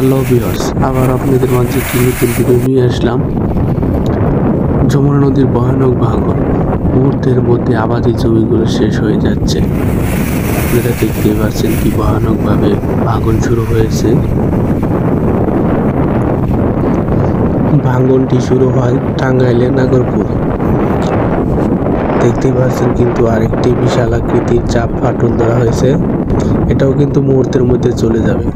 Hello viewers, আবার আপনাদের মাঝে একটি নতুন ভিডিও নিয়ে আসলাম। যমুনা নদীর ভয়ানক ভাঙন, মুহূর্তের মধ্যে আবাদি জমিগুলো শেষ হয়ে যাচ্ছে। আপনারা দেখতেই পাচ্ছেন কি ভয়ানকভাবে ভাঙন শুরু হয়েছে। ভাঙনটি শুরু হয় টাঙ্গাইলের নাগরপুর। দেখতেই পাচ্ছেন কিন্তু আরেকটি বিশাল আকৃতির চাপ ফাটল ধরা হয়েছে, এটাও কিন্তু মুহূর্তের মধ্যে চলে যাবে।